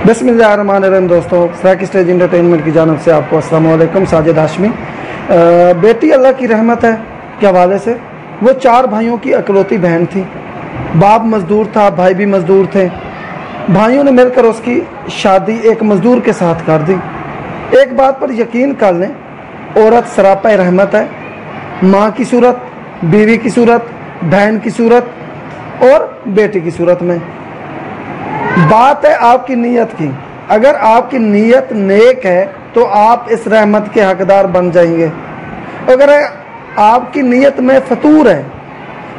बिस्मिल्लाहिर्रहमानिर्रहीम। दोस्तों, सराकी stage entertainment की जानब से आपको अस्सलाम वालेकुम। साजिद हाशमी। बेटी अल्लाह की रहमत है के हवाले से वो 4 भाइयों की अकलौती बहन थी। बाप मज़दूर था, भाई भी मज़दूर थे। भाइयों ने मिलकर उसकी शादी एक मज़दूर के साथ कर दी। एक बात पर यकीन कर लें, औरत सरापा रहमत है। माँ की सूरत, बीवी की सूरत, बहन की सूरत और बेटी की सूरत में। बात है आपकी नीयत की। अगर आपकी नीयत नेक है तो आप इस रहमत के हकदार बन जाएंगे। अगर आपकी नीयत में फतूर है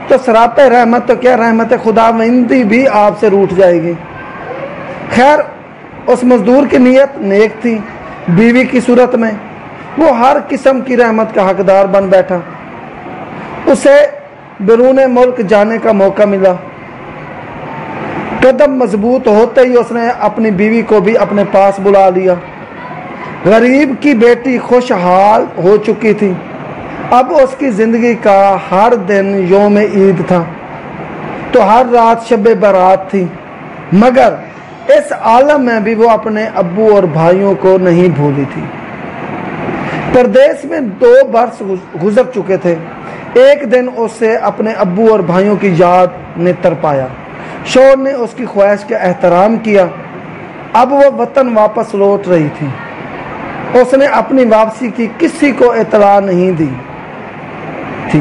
तो सरापे रहमत तो क्या, रहमत खुदावंदी भी आपसे रूठ जाएगी। खैर, उस मजदूर की नीयत नेक थी। बीवी की सूरत में वो हर किस्म की रहमत का हकदार बन बैठा। उसे बैरून मुल्क जाने का मौका मिला। कदम मजबूत होते ही उसने अपनी बीवी को भी अपने पास बुला लिया। गरीब की बेटी खुशहाल हो चुकी थी। अब उसकी ज़िंदगी का हर दिन यौम ईद था तो हर रात शब बारात थी। मगर इस आलम में भी वो अपने अब्बू और भाइयों को नहीं भूली थी। परदेश में 2 बरस गुजर चुके थे। एक दिन उसे अपने अब्बू और भाइयों की याद ने तरपाया। शौहर ने उसकी ख्वाहिश का एहतराम किया। अब वो वतन वापस लौट रही थी। उसने अपनी वापसी की किसी को इतला नहीं दी थी।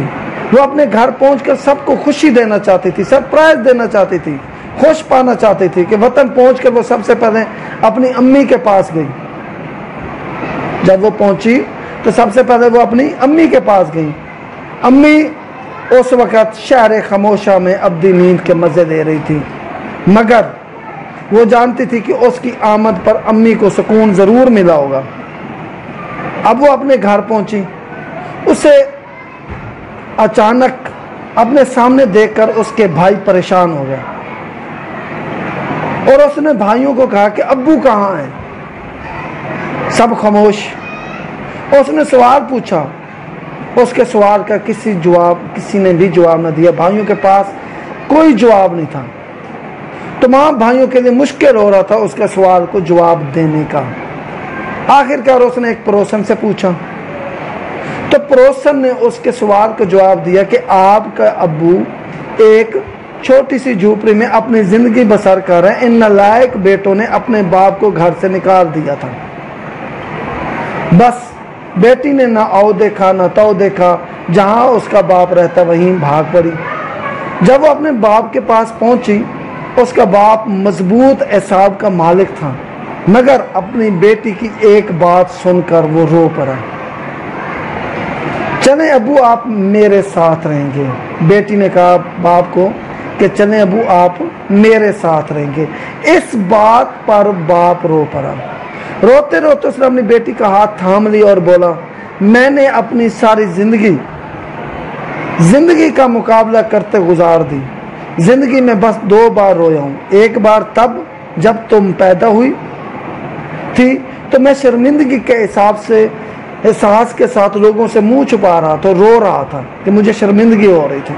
वो अपने घर पहुंचकर सबको खुशी देना चाहती थी, सरप्राइज देना चाहती थी, खुश पाना चाहती थी कि वतन पहुंचकर वो सबसे पहले अपनी अम्मी के पास गई। जब वो पहुंची तो सबसे पहले वो अपनी अम्मी के पास गई। अम्मी उस वक़्त शहर खामोशा में अब्दी नींद के मज़े ले रही थी, मगर वो जानती थी कि उसकी आमद पर अम्मी को सुकून ज़रूर मिला होगा। अब वो अपने घर पहुंची। उसे अचानक अपने सामने देखकर उसके भाई परेशान हो गए और उसने भाइयों को कहा कि अब्बू कहाँ हैं। सब खामोश। उसने सवाल पूछा। उसके सवाल का किसी ने भी जवाब न दिया। भाइयों के पास कोई जवाब नहीं था। तमाम भाइयों के लिए मुश्किल हो रहा था उसके सवाल को जवाब देने का। आखिरकार उसने एक पड़ोसन से पूछा तो पड़ोसन ने उसके सवाल को जवाब दिया कि आपका अब्बू एक छोटी सी झोपड़ी में अपनी जिंदगी बसर कर रहे हैं। इन नालायक बेटों ने अपने बाप को घर से निकाल दिया था। बस बेटी ने ना आओ देखा ना ताओ देखा। जहां उसका बाप रहता वहीं भाग पड़ी। जब वो अपने बाप के पास पहुंची, उसका बाप मजबूत एसाब का मालिक था, मगर अपनी बेटी की एक बात सुनकर वो रो पड़ा। चले अबू, आप मेरे साथ रहेंगे। बेटी ने कहा बाप को कि चले अबू, आप मेरे साथ रहेंगे। इस बात पर बाप रो पड़ा। रोते रोते उसने अपनी बेटी का हाथ थाम लिया और बोला, मैंने अपनी सारी जिंदगी का मुकाबला करते गुजार दी। जिंदगी में बस 2 बार रोया हूं। एक बार तब जब तुम पैदा हुई थी तो मैं शर्मिंदगी के एहसास के साथ लोगों से मुंह छुपा रहा था, रो रहा था कि मुझे शर्मिंदगी हो रही थी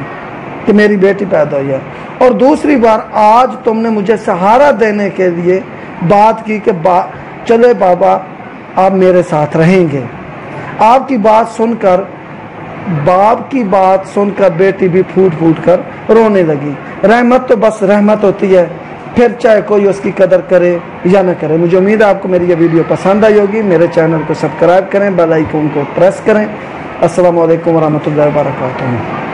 कि मेरी बेटी पैदा हुई है। और दूसरी बार आज तुमने मुझे सहारा देने के लिए बात की कि चले बाबा, आप मेरे साथ रहेंगे। आपकी बात सुनकर, बाप की बात सुनकर बेटी भी फूट फूट कर रोने लगी। रहमत तो बस रहमत होती है, फिर चाहे कोई उसकी कदर करे या न करे। मुझे उम्मीद है आपको मेरी ये वीडियो पसंद आई होगी। मेरे चैनल को सब्सक्राइब करें, बेल आइकन को प्रेस करें। अस्सलाम वालेकुम व रहमतुल्लाहि व बरकातुहू।